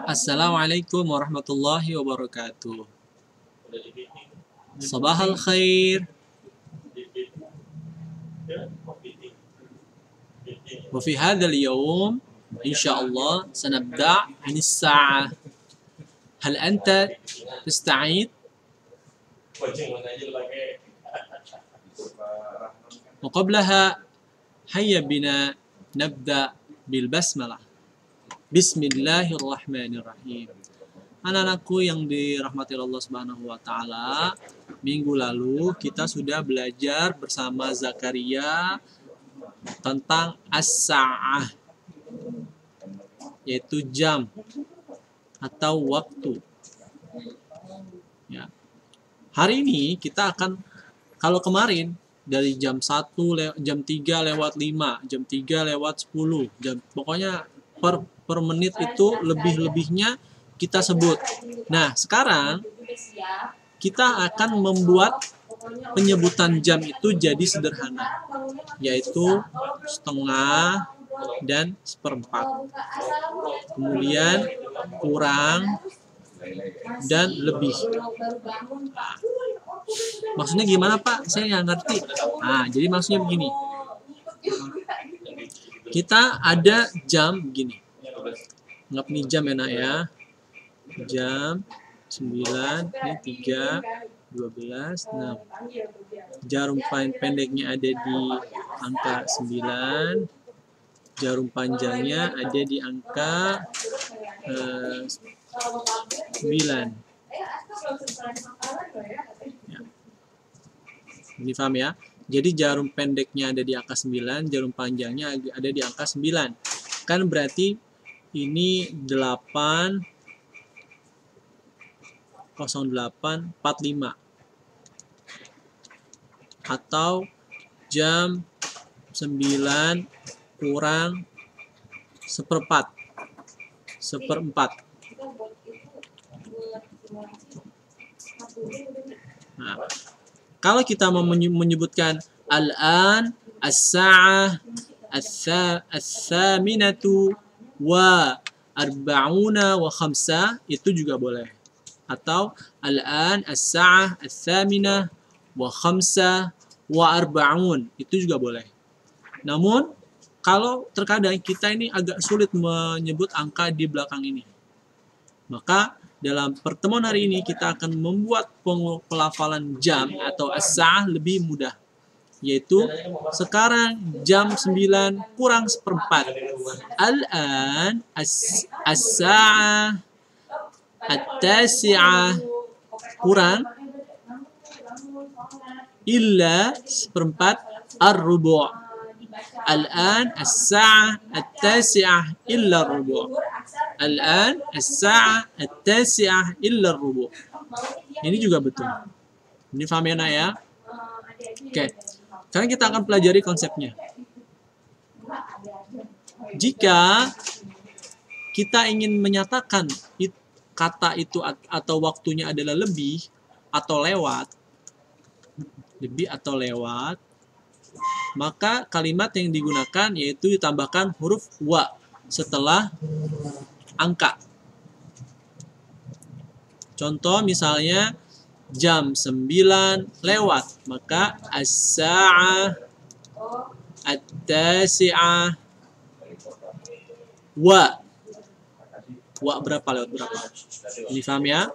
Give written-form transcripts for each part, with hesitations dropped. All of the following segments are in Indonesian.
Assalamualaikum warahmatullahi wabarakatuh. Sabahal khair. وفي هذا اليوم إن شاء الله سنبدأ عن الساعة. هل أنت تستعد؟ وقبلها هيا بنا نبدأ بالبسملة. Bismillahirrahmanirrahim. Anak-anakku yang dirahmati Allah Subhanahu wa taala, minggu lalu kita sudah belajar bersama Zakaria tentang as-sa'ah, yaitu jam atau waktu. Ya. Hari ini kita akan, kalau kemarin dari jam 1 jam 3 lewat 5, jam 3 lewat 10, pokoknya per menit itu lebih-lebihnya kita sebut. Nah, sekarang kita akan membuat penyebutan jam itu jadi sederhana, yaitu setengah dan seperempat. Kemudian kurang dan lebih. Nah, maksudnya gimana, Pak? Saya nggak ngerti. Nah, jadi maksudnya begini. Kita ada jam begini. Anggap ini jam ya, nak ya. Jam 9, ini 3, 12, 6. Jarum pendeknya ada di angka 9. Jarum panjangnya ada di angka 9. Ya. Ini paham ya? Jadi jarum pendeknya ada di angka 9, jarum panjangnya ada di angka 9. Kan berarti ini 8:08:45. Atau jam 9 kurang seperempat. Nah, kalau kita mau menyebutkan al-an, as-sa'ah, as-saminatu wa arba'una wa khamsa, itu juga boleh. Atau al-an, as-sa'ah, as-saminah wa khamsa wa arba'un, itu juga boleh. Namun, kalau terkadang kita ini agak sulit menyebut angka di belakang ini, maka dalam pertemuan hari ini kita akan membuat pelafalan jam atau as-sa'ah lebih mudah, yaitu sekarang jam 9 kurang seperempat. Al-an as-sa'ah at-tasi'ah kurang illa seperempat ar-rubu'. Al-an as-sa'ah at-tasi'ah illa ar-rubu'. Al-an as-sa'ah at-tasi'ah illa ar-rubu'. Ini juga betul. Ini paham ya, nak ya? Oke. Sekarang kita akan pelajari konsepnya. Jika kita ingin menyatakan kata itu atau waktunya adalah lebih atau lewat, maka kalimat yang digunakan yaitu ditambahkan huruf wa setelah angka. Contoh misalnya jam 9 lewat, maka as-sa'ah at-tasi'ah wa berapa, lewat berapa? Ini paham ya?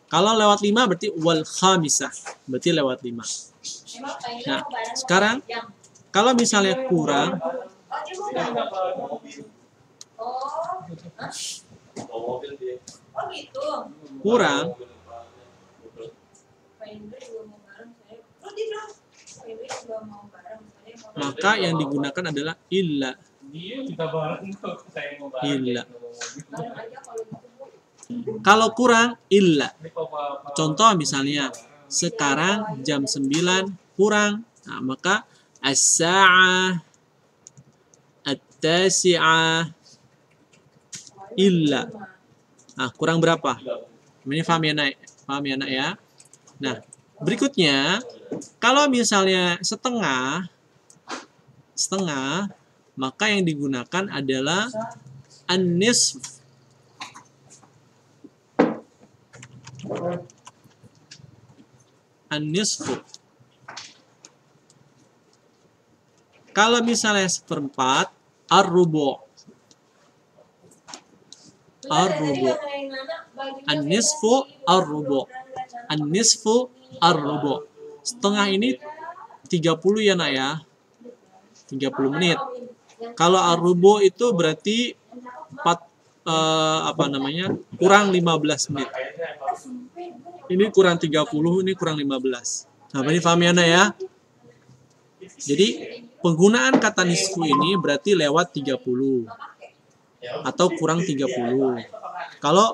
Kalau lewat 5 berarti wal khamisah, berarti lewat 5. Nah, sekarang kalau misalnya kurang, maka yang digunakan adalah illa. Kalau kurang, illa. Contoh misalnya, sekarang jam 9 kurang, nah, maka as-sa'ah at-tasi'ah illa. Nah, kurang berapa? Ini paham ya, nak ya? Nah, berikutnya, kalau misalnya setengah, maka yang digunakan adalah an-nisf. An-nisfu. Kalau misalnya seperempat, ar-rubu. Ar-rubu. An-nisfu ar-rubu. An-nisfu ar-rubu. Setengah ini 30 ya nak ya. 30 menit. Kalau ar-rubu itu berarti kurang 15 menit. Ini kurang 30, ini kurang 15. Nah, ini paham ya nak ya? Jadi penggunaan kata nisfu ini berarti lewat 30 atau kurang 30. Kalau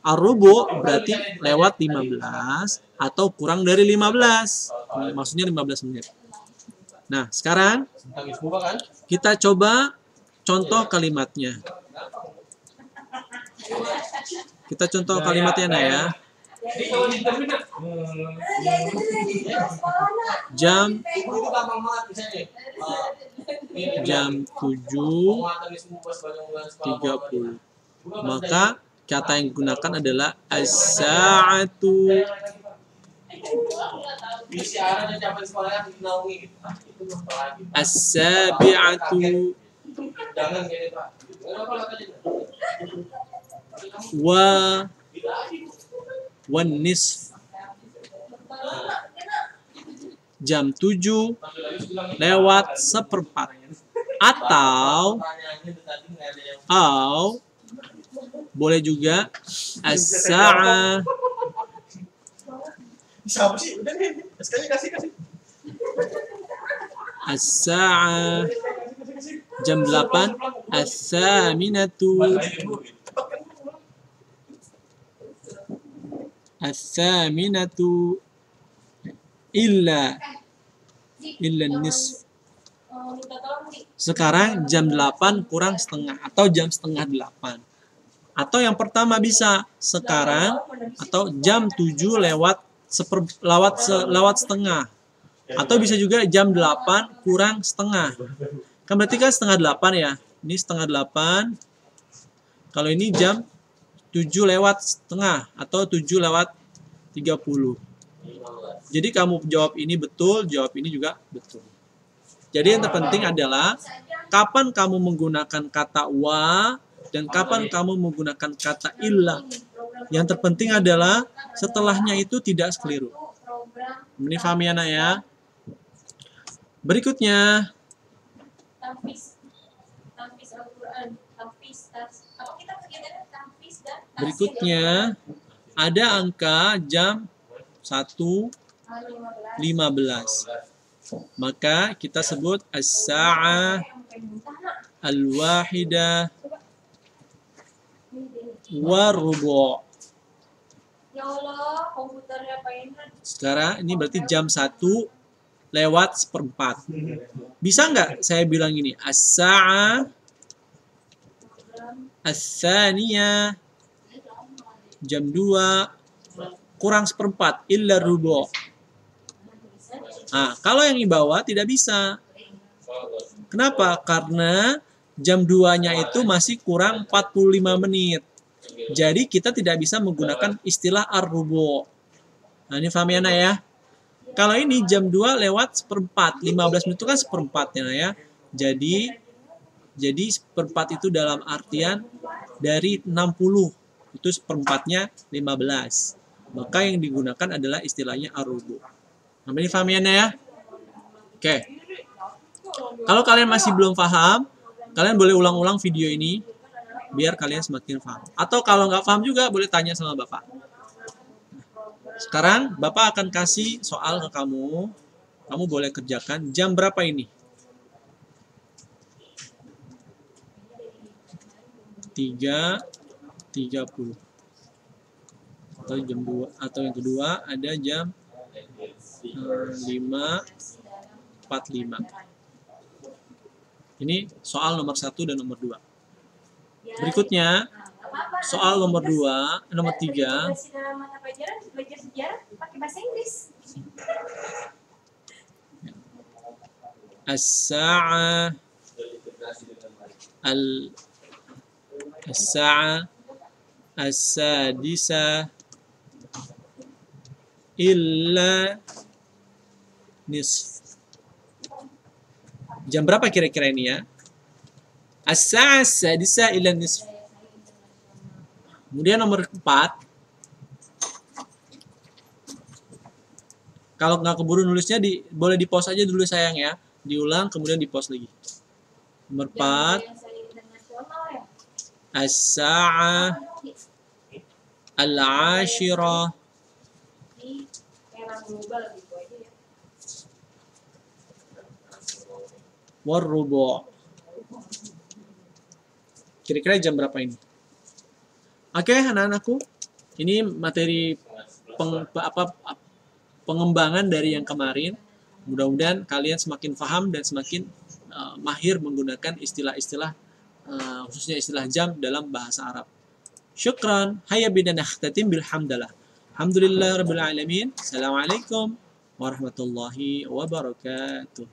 ar-rubu berarti lewat 15 atau kurang dari 15. Maksudnya 15 menit. Nah, sekarang kita coba contoh kalimatnya. Kita contoh kalimatnya nah ya. Jam 7.30. Maka kata yang digunakan adalah as-sa'atu. As-sabi'atu. Wan nisf. Jam 7 lewat seperempat. Atau boleh juga as-sa'ah. As-sa'ah. Jam 8 as-saminatu. As-saminatu illa nisf. Sekarang jam 8 kurang setengah atau jam setengah 8. Atau yang pertama bisa sekarang atau jam 7 lewat setengah. Atau bisa juga jam 8 kurang setengah. Kan berarti kan setengah 8 ya. Ini setengah 8. Kalau ini jam 7 lewat setengah atau 7 lewat 30. Jadi kamu jawab ini betul, jawab ini juga betul. Jadi yang terpenting adalah kapan kamu menggunakan kata wa dan kapan kamu menggunakan kata illa. Yang terpenting adalah setelahnya itu tidak keliru. Ini paham ya nak ya? Berikutnya. Berikutnya ada angka jam 1.15. Maka kita sebut as-sa'ah al-wahidah war-rubu'. Sekarang ini berarti jam 1 lewat seperempat. Bisa nggak saya bilang gini? As-sa'ah as-saniyah jam 2 kurang seperempat illa rubu'. Nah, kalau yang di bawah tidak bisa. Kenapa? Karena jam 2-nya itu masih kurang 45 menit. Jadi kita tidak bisa menggunakan istilah ar-rubu'. Nah, ini paham ya nak ya? Kalau ini jam 2 lewat seperempat, 15 menit itu kan seperempatnya ya. Jadi seperempat itu dalam artian dari 60. Itu seperempatnya 15. Maka yang digunakan adalah istilahnya ar-rubu'. Nah, ini paham ya? Oke. Kalau kalian masih belum paham, kalian boleh ulang-ulang video ini biar kalian semakin paham. Atau kalau nggak paham juga boleh tanya sama Bapak. Sekarang Bapak akan kasih soal ke kamu. Kamu boleh kerjakan. Jam berapa ini? 3.30. Atau jam 2. Atau yang kedua ada jam 5.45. Ini soal nomor 1 dan nomor 2. Berikutnya, soal nomor 3. As-sa'ah as-sadisah illa nisf. Jam berapa kira-kira ini ya? As-sa'ah as-sadisah ila nisf. Kemudian nomor 4. Kalau nggak keburu nulisnya boleh di-pause aja dulu sayang ya. Diulang kemudian di-pause lagi. Nomor 4. As-sa'ah al-ashirah war-rubu'. Kira-kira jam berapa ini? Oke, anak-anakku. Ini materi pengembangan dari yang kemarin. Mudah-mudahan kalian semakin paham dan semakin mahir menggunakan istilah-istilah khususnya istilah jam dalam bahasa Arab. Syukran. Hayya bina nakhtatim bilhamdalah. Alhamdulillah rabbil alamin. Assalamualaikum warahmatullahi wabarakatuh.